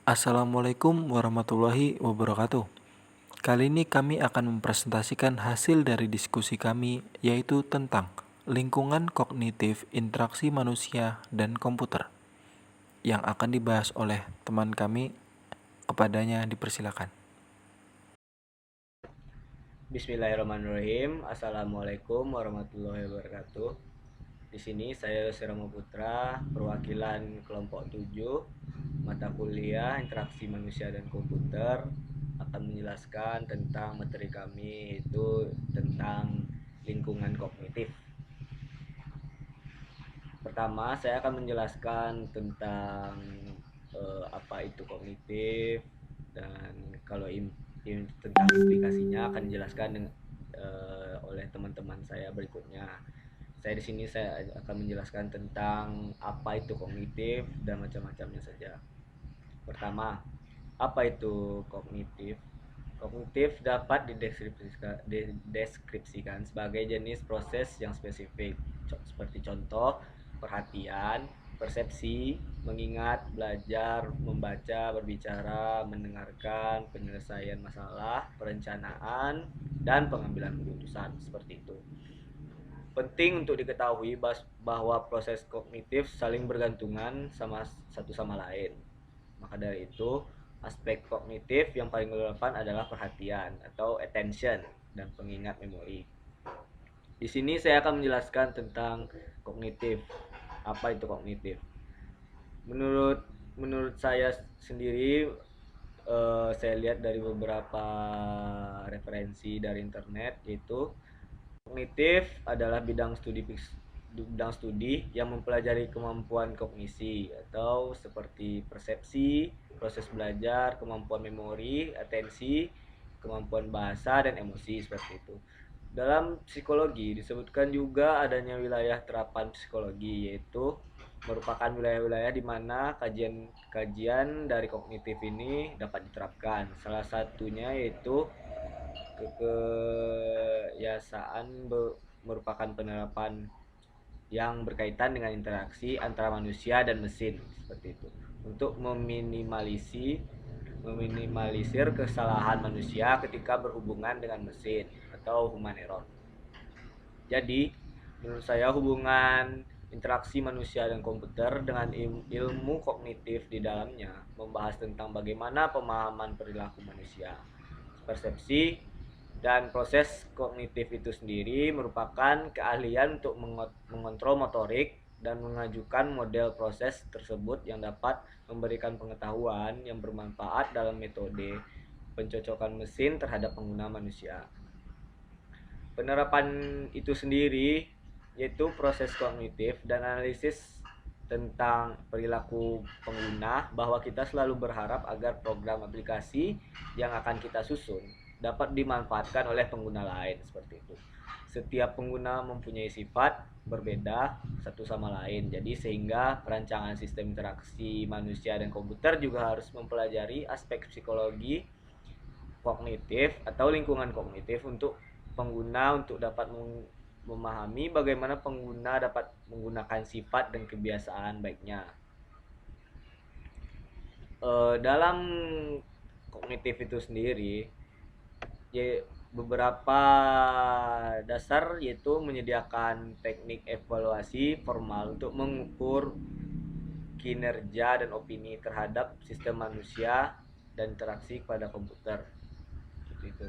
Assalamualaikum warahmatullahi wabarakatuh. Kali ini kami akan mempresentasikan hasil dari diskusi kami, yaitu tentang lingkungan kognitif interaksi manusia dan komputer, yang akan dibahas oleh teman kami. Kepadanya dipersilakan. Bismillahirrahmanirrahim. Assalamualaikum warahmatullahi wabarakatuh. Di sini saya Rama Putra, perwakilan kelompok 7 mata kuliah interaksi manusia dan komputer, akan menjelaskan tentang materi kami, yaitu tentang lingkungan kognitif. Pertama, saya akan menjelaskan tentang apa itu kognitif, dan kalau tentang implikasinya akan dijelaskan oleh teman-teman saya berikutnya. Saya akan menjelaskan tentang apa itu kognitif dan macam-macamnya saja. Pertama, apa itu kognitif? Kognitif dapat dideskripsikan sebagai jenis proses yang spesifik, seperti contoh perhatian, persepsi, mengingat, belajar, membaca, berbicara, mendengarkan, penyelesaian masalah, perencanaan, dan pengambilan keputusan, seperti itu. Penting untuk diketahui bahwa proses kognitif saling bergantungan satu sama lain. Maka dari itu, aspek kognitif yang paling relevan adalah perhatian atau attention dan pengingat memori. Di sini saya akan menjelaskan tentang kognitif. Apa itu kognitif? Menurut menurut saya sendiri, saya lihat dari beberapa referensi dari internet, yaitu kognitif adalah bidang studi yang mempelajari kemampuan kognisi atau seperti persepsi, proses belajar, kemampuan memori, atensi, kemampuan bahasa, dan emosi, seperti itu. Dalam psikologi disebutkan juga adanya wilayah terapan psikologi, yaitu merupakan wilayah-wilayah di mana kajian dari kognitif ini dapat diterapkan. Salah satunya yaitu kekayasaan merupakan penerapan yang berkaitan dengan interaksi antara manusia dan mesin, seperti itu, untuk meminimalisir kesalahan manusia ketika berhubungan dengan mesin atau human error. Jadi, menurut saya hubungan interaksi manusia dan komputer dengan ilmu kognitif di dalamnya membahas tentang bagaimana pemahaman perilaku manusia, persepsi, dan proses kognitif itu sendiri merupakan keahlian untuk mengontrol motorik dan mengajukan model proses tersebut yang dapat memberikan pengetahuan yang bermanfaat dalam metode pencocokan mesin terhadap pengguna manusia. Penerapan itu sendiri yaitu proses kognitif dan analisis tentang perilaku pengguna, bahwa kita selalu berharap agar program aplikasi yang akan kita susun dapat dimanfaatkan oleh pengguna lain, seperti itu. Setiap pengguna mempunyai sifat berbeda satu sama lain, jadi sehingga perancangan sistem interaksi manusia dan komputer juga harus mempelajari aspek psikologi kognitif atau lingkungan kognitif untuk pengguna, untuk dapat memahami bagaimana pengguna dapat menggunakan sifat dan kebiasaan baiknya. Dalam kognitif itu sendiri, beberapa dasar yaitu menyediakan teknik evaluasi formal untuk mengukur kinerja dan opini terhadap sistem manusia dan interaksi pada komputer. Seperti itu.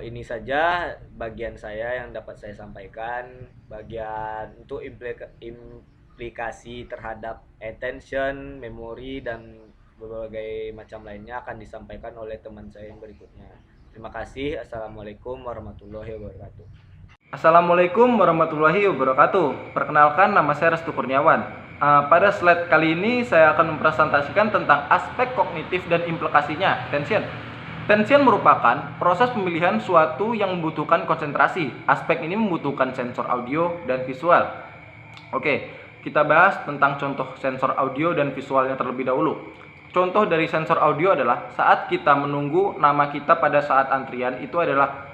Ini saja bagian saya yang dapat saya sampaikan. Bagian untuk implikasi terhadap attention, memori, dan berbagai macam lainnya akan disampaikan oleh teman saya yang berikutnya. Terima kasih. Assalamualaikum warahmatullahi wabarakatuh. Assalamualaikum warahmatullahi wabarakatuh. Perkenalkan, nama saya Restu Kurniawan. Pada slide kali ini saya akan mempresentasikan tentang aspek kognitif dan implikasinya. Tension merupakan proses pemilihan suatu yang membutuhkan konsentrasi. Aspek ini membutuhkan sensor audio dan visual. Oke, kita bahas tentang contoh sensor audio dan visualnya terlebih dahulu. Contoh dari sensor audio adalah saat kita menunggu nama kita pada saat antrian, itu adalah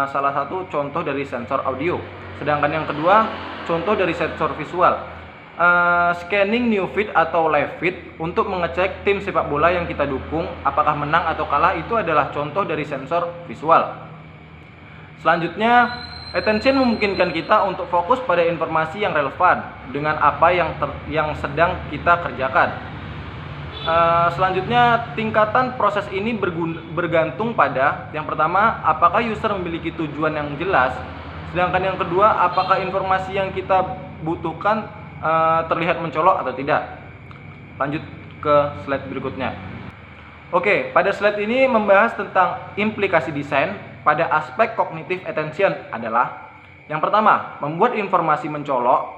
salah satu contoh dari sensor audio. Sedangkan yang kedua, contoh dari sensor visual. scanning new feed atau live feed untuk mengecek tim sepak bola yang kita dukung apakah menang atau kalah itu adalah contoh dari sensor visual. Selanjutnya, attention memungkinkan kita untuk fokus pada informasi yang relevan dengan apa yang sedang kita kerjakan. Selanjutnya, tingkatan proses ini bergantung pada yang pertama, apakah user memiliki tujuan yang jelas, sedangkan yang kedua, apakah informasi yang kita butuhkan terlihat mencolok atau tidak. Lanjut ke slide berikutnya. Oke, pada slide ini membahas tentang implikasi desain pada aspek cognitive attention adalah yang pertama, membuat informasi mencolok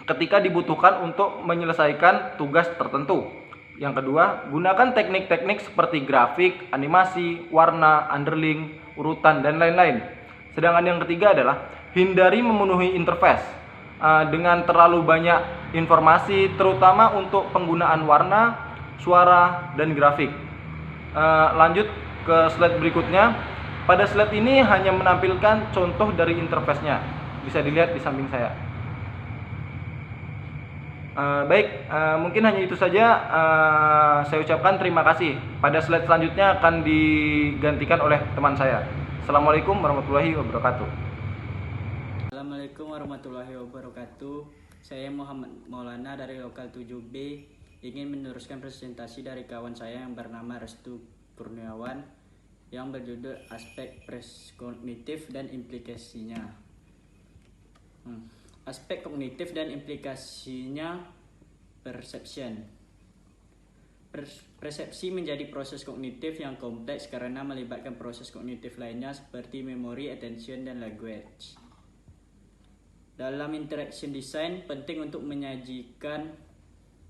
ketika dibutuhkan untuk menyelesaikan tugas tertentu. Yang kedua, gunakan teknik-teknik seperti grafik, animasi, warna, underling, urutan, dan lain-lain. Sedangkan yang ketiga adalah hindari memenuhi interface dengan terlalu banyak informasi, terutama untuk penggunaan warna, suara, dan grafik. Lanjut ke slide berikutnya. Pada slide ini hanya menampilkan contoh dari interface-nya. Bisa dilihat di samping saya. Mungkin hanya itu saja. Saya ucapkan terima kasih. Pada slide selanjutnya akan digantikan oleh teman saya. Assalamualaikum warahmatullahi wabarakatuh. Assalamualaikum warahmatullahi wabarakatuh. Saya Muhammad Maulana dari Lokal 7B ingin meneruskan presentasi dari kawan saya yang bernama Restu Kurniawan yang berjudul Aspek Kognitif dan Implikasinya. Aspek kognitif dan implikasinya perception. Persepsi menjadi proses kognitif yang kompleks karena melibatkan proses kognitif lainnya seperti memori, attention, dan language. Dalam interaction design, penting untuk menyajikan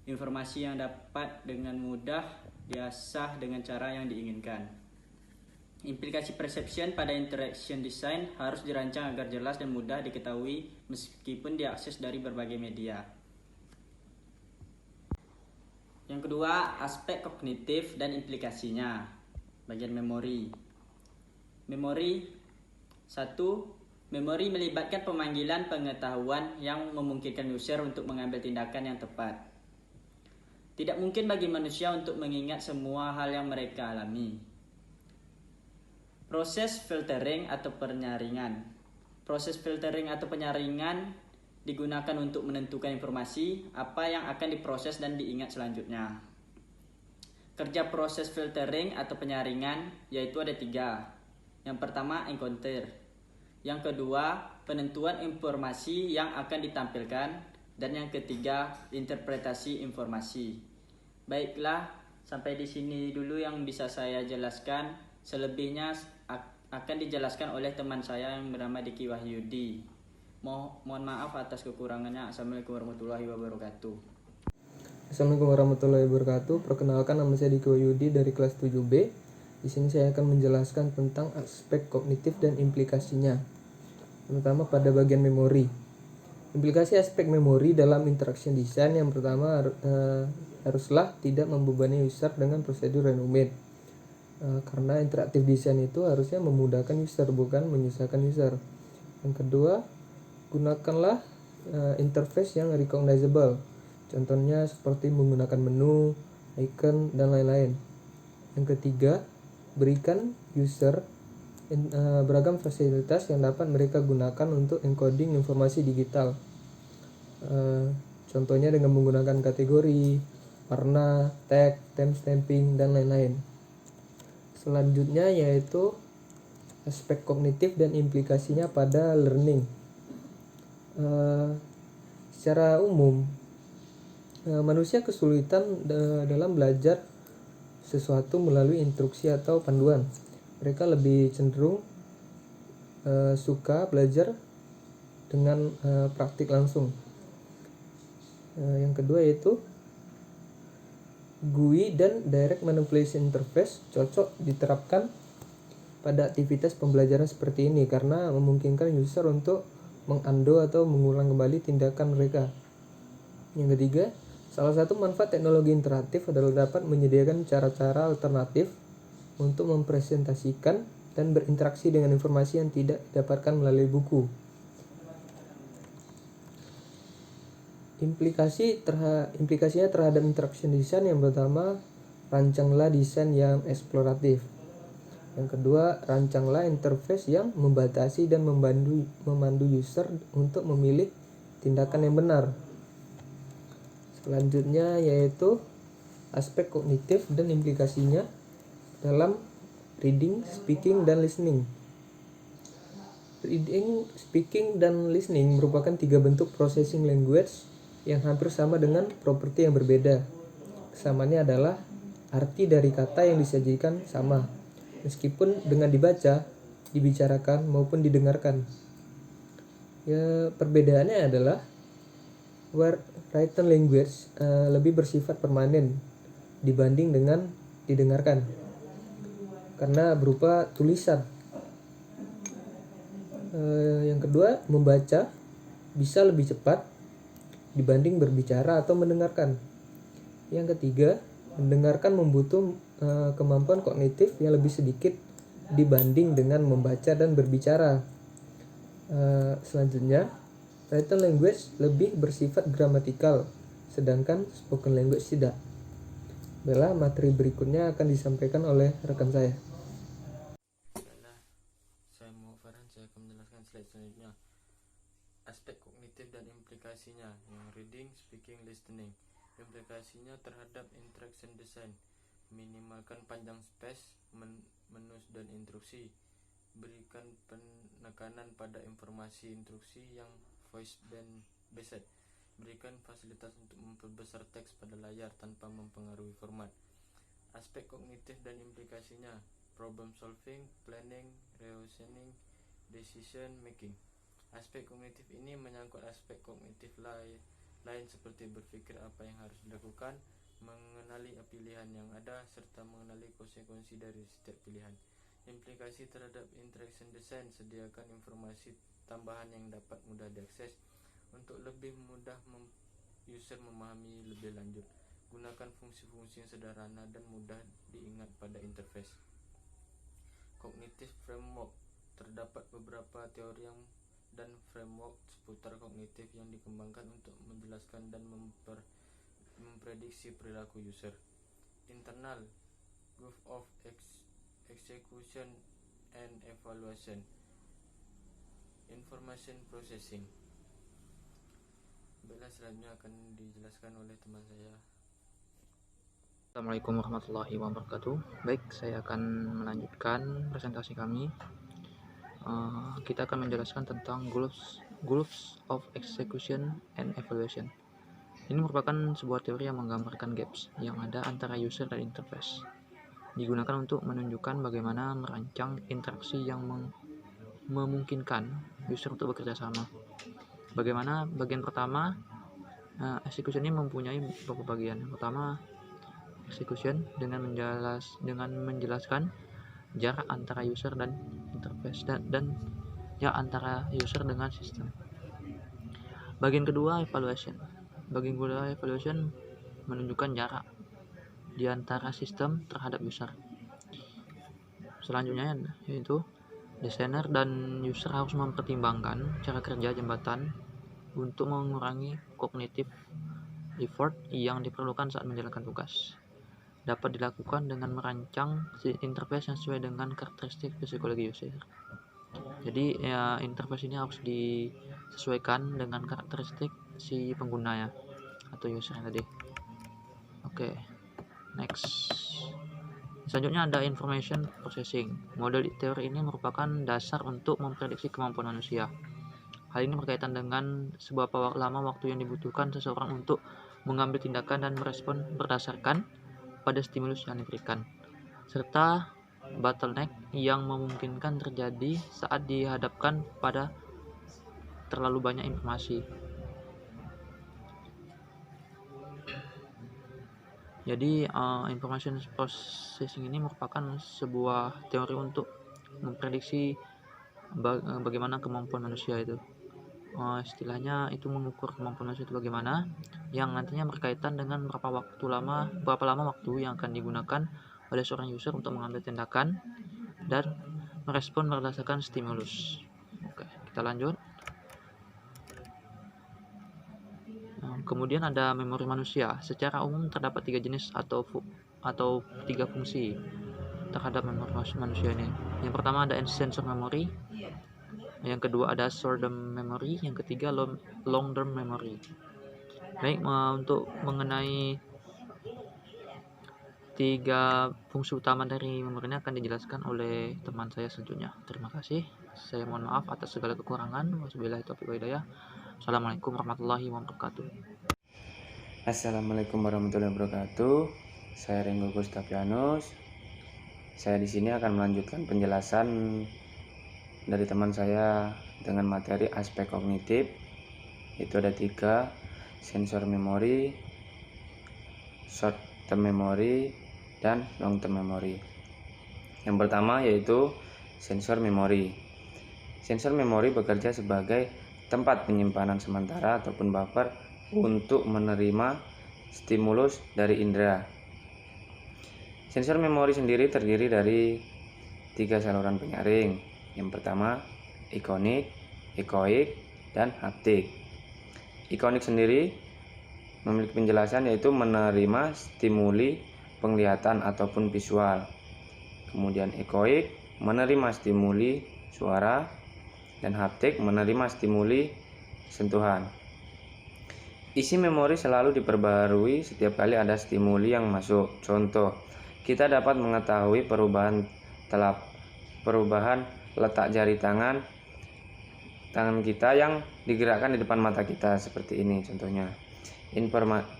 informasi yang dapat dengan mudah diasah dengan cara yang diinginkan. Implikasi perception pada interaction design harus dirancang agar jelas dan mudah diketahui meskipun diakses dari berbagai media. Yang kedua, aspek kognitif dan implikasinya. Bagian memori. Memori 1. Memori melibatkan pemanggilan pengetahuan yang memungkinkan user untuk mengambil tindakan yang tepat. Tidak mungkin bagi manusia untuk mengingat semua hal yang mereka alami. Proses filtering atau penyaringan. Proses filtering atau penyaringan digunakan untuk menentukan informasi apa yang akan diproses dan diingat selanjutnya. Kerja proses filtering atau penyaringan yaitu ada 3. Yang pertama, encounter. Yang kedua, penentuan informasi yang akan ditampilkan. Dan yang ketiga, interpretasi informasi. Baiklah, sampai di sini dulu yang bisa saya jelaskan. Selebihnya akan dijelaskan oleh teman saya yang bernama Diki Wahyudi. Mohon maaf atas kekurangannya. Assalamualaikum warahmatullahi wabarakatuh. Assalamualaikum warahmatullahi wabarakatuh. Perkenalkan, nama saya Diki Wahyudi dari kelas 7B. Di sini saya akan menjelaskan tentang aspek kognitif dan implikasinya. Terutama pada bagian memori. Implikasi aspek memori dalam interaction design yang pertama haruslah tidak membebani user dengan prosedur yang rumit. Karena interaktif design itu harusnya memudahkan user, bukan menyusahkan user. Yang kedua, gunakanlah interface yang recognizable. Contohnya seperti menggunakan menu, icon, dan lain-lain. Yang ketiga, berikan user beragam fasilitas yang dapat mereka gunakan untuk encoding informasi digital. Contohnya dengan menggunakan kategori, warna, tag, timestamping, dan lain-lain. Selanjutnya yaitu aspek kognitif dan implikasinya pada learning. Secara umum, manusia kesulitan dalam belajar sesuatu melalui instruksi atau panduan. Mereka lebih cenderung suka belajar dengan praktik langsung. Yang kedua yaitu GUI dan Direct Manipulation Interface cocok diterapkan pada aktivitas pembelajaran seperti ini karena memungkinkan user untuk mengundo atau mengulang kembali tindakan mereka. Yang ketiga, salah satu manfaat teknologi interaktif adalah dapat menyediakan cara-cara alternatif untuk mempresentasikan dan berinteraksi dengan informasi yang tidak didapatkan melalui buku. Implikasinya terhadap interaction design, yang pertama, rancanglah desain yang eksploratif. Yang kedua, rancanglah interface yang membatasi dan memandu user untuk memilih tindakan yang benar. Selanjutnya yaitu aspek kognitif dan implikasinya dalam reading, speaking, dan listening. Reading, speaking, dan listening merupakan 3 bentuk processing language yang hampir sama dengan properti yang berbeda. Kesamaannya adalah arti dari kata yang disajikan sama, meskipun dengan dibaca, dibicarakan, maupun didengarkan. Ya, perbedaannya adalah written language lebih bersifat permanen dibanding dengan didengarkan, karena berupa tulisan. Yang kedua, membaca bisa lebih cepat dibanding berbicara atau mendengarkan. Yang ketiga, mendengarkan membutuhkan kemampuan kognitif yang lebih sedikit dibanding dengan membaca dan berbicara. Selanjutnya, written language lebih bersifat gramatikal, sedangkan spoken language tidak. Baiklah, materi berikutnya akan disampaikan oleh rekan saya. Baiklah, saya Farhan, saya akan menjelaskan slide selanjutnya. Aspek kognitif dan implikasinya, yang reading, speaking, listening. Implikasinya terhadap interaction design, minimalkan panjang space, menus dan instruksi, berikan penekanan pada informasi instruksi yang voice based, berikan fasilitas untuk memperbesar teks pada layar tanpa mempengaruhi format. Aspek kognitif dan implikasinya, problem solving, planning, reasoning, decision making. Aspek kognitif ini menyangkut aspek kognitif lain seperti berpikir apa yang harus dilakukan, mengenali pilihan yang ada, serta mengenali konsekuensi dari setiap pilihan. Implikasi terhadap interaction design, sediakan informasi tambahan yang dapat mudah diakses untuk lebih mudah user memahami lebih lanjut. Gunakan fungsi-fungsi yang sederhana dan mudah diingat pada interface. Cognitive framework, terdapat beberapa teori dan framework seputar kognitif yang dikembangkan untuk menjelaskan dan memprediksi perilaku user. Internal growth of execution and evaluation. Information processing. Baiklah, selanjutnya akan dijelaskan oleh teman saya. Assalamualaikum warahmatullahi wabarakatuh. Baik, saya akan melanjutkan presentasi kami. Kita akan menjelaskan tentang goals of execution and evaluation. Ini merupakan sebuah teori yang menggambarkan gaps yang ada antara user dan interface. Digunakan untuk menunjukkan bagaimana merancang interaksi yang memungkinkan user untuk bekerja sama. Bagaimana bagian pertama, execution ini mempunyai beberapa bagian. Yang pertama, execution dengan menjelaskan jarak antara user dan interface dan jarak antara user dengan sistem. Bagian kedua, evaluation. Bagian kedua, evaluation menunjukkan jarak di antara sistem terhadap user. Selanjutnya yaitu desainer dan user harus mempertimbangkan cara kerja jembatan untuk mengurangi kognitif effort yang diperlukan saat menjalankan tugas. Dapat dilakukan dengan merancang interface yang sesuai dengan karakteristik psikologi user. Jadi interface ini harus disesuaikan dengan karakteristik si pengguna ya, atau user tadi. Oke, next. Selanjutnya ada information processing. Model teori ini merupakan dasar untuk memprediksi kemampuan manusia. Hal ini berkaitan dengan seberapa lama waktu yang dibutuhkan seseorang untuk mengambil tindakan dan merespon berdasarkan pada stimulus yang diberikan, serta bottleneck yang memungkinkan terjadi saat dihadapkan pada terlalu banyak informasi. Jadi information processing ini merupakan sebuah teori untuk memprediksi bagaimana kemampuan manusia itu. Istilahnya itu mengukur kemampuan manusia itu bagaimana, yang nantinya berkaitan dengan berapa lama waktu yang akan digunakan oleh seorang user untuk mengambil tindakan dan merespon berdasarkan stimulus. Oke, kita lanjut. Kemudian ada memori manusia. Secara umum terdapat 3 jenis atau 3 fungsi terhadap memori manusia ini. Yang pertama ada sensor memory, yang kedua ada short term memory, yang ketiga long term memory. Baik, untuk mengenai 3 fungsi utama dari memori ini akan dijelaskan oleh teman saya selanjutnya. Terima kasih. Saya mohon maaf atas segala kekurangan. Wabillahi taufiq wal hidayah. Assalamualaikum warahmatullahi wabarakatuh. Assalamualaikum warahmatullahi wabarakatuh. Saya Renggo Gustapianus. Saya di sini akan melanjutkan penjelasan dari teman saya dengan materi aspek kognitif. Itu ada 3, sensor memory, short term memory, dan long term memory. Yang pertama yaitu sensor memory. Sensor memory bekerja sebagai tempat penyimpanan sementara ataupun buffer untuk menerima stimulus dari indera. Sensor memori sendiri terdiri dari 3 saluran penyaring. Yang pertama, ikonik, ekoik, dan haptik. Ikonik sendiri memiliki penjelasan yaitu menerima stimuli penglihatan ataupun visual. Kemudian ekoik menerima stimuli suara, dan haptik menerima stimuli sentuhan. Isi memori selalu diperbarui setiap kali ada stimuli yang masuk. Contoh, kita dapat mengetahui perubahan letak jari tangan kita yang digerakkan di depan mata kita seperti ini contohnya.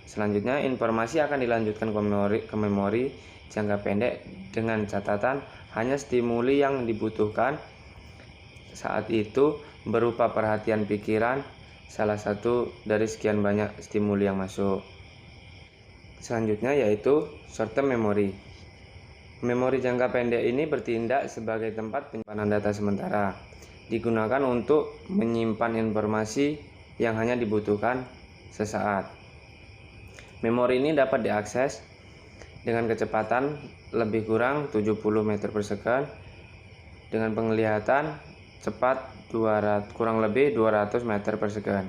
Selanjutnya informasi akan dilanjutkan ke memori jangka pendek dengan catatan hanya stimuli yang dibutuhkan saat itu berupa perhatian pikiran, salah satu dari sekian banyak stimuli yang masuk. Selanjutnya yaitu short term memory. Memori jangka pendek ini bertindak sebagai tempat penyimpanan data sementara, digunakan untuk menyimpan informasi yang hanya dibutuhkan sesaat. Memori ini dapat diakses dengan kecepatan lebih kurang 70 meter per second dengan penglihatan cepat kurang lebih 200 meter per second.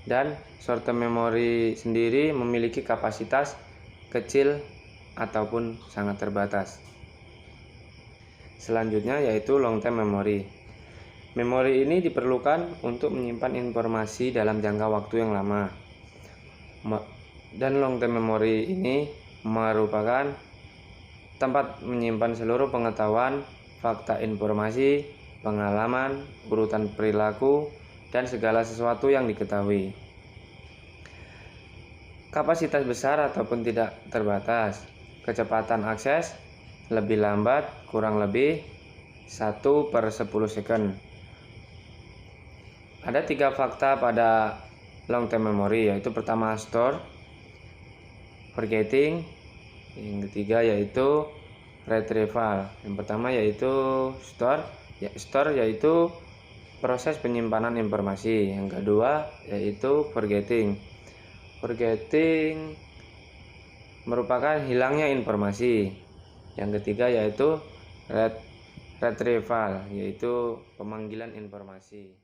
Dan short term memory sendiri memiliki kapasitas kecil ataupun sangat terbatas. Selanjutnya yaitu long term memory. Memori ini diperlukan untuk menyimpan informasi dalam jangka waktu yang lama. Dan long term memory ini merupakan tempat menyimpan seluruh pengetahuan, fakta informasi, pengalaman, urutan perilaku, dan segala sesuatu yang diketahui. Kapasitas besar ataupun tidak terbatas. Kecepatan akses lebih lambat, kurang lebih 1/10 second. Ada 3 fakta pada long term memory, yaitu pertama store, forgetting, yang ketiga yaitu retrieval. Yang pertama yaitu store yaitu proses penyimpanan informasi. Yang kedua yaitu forgetting. Forgetting merupakan hilangnya informasi. Yang ketiga yaitu retrieval, yaitu pemanggilan informasi.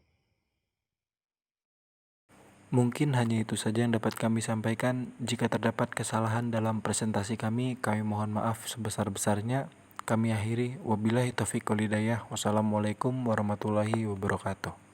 Mungkin hanya itu saja yang dapat kami sampaikan. Jika terdapat kesalahan dalam presentasi kami mohon maaf sebesar-besarnya. Kami akhiri. Wabillahi taufiq wal hidayah. Wassalamualaikum warahmatullahi wabarakatuh.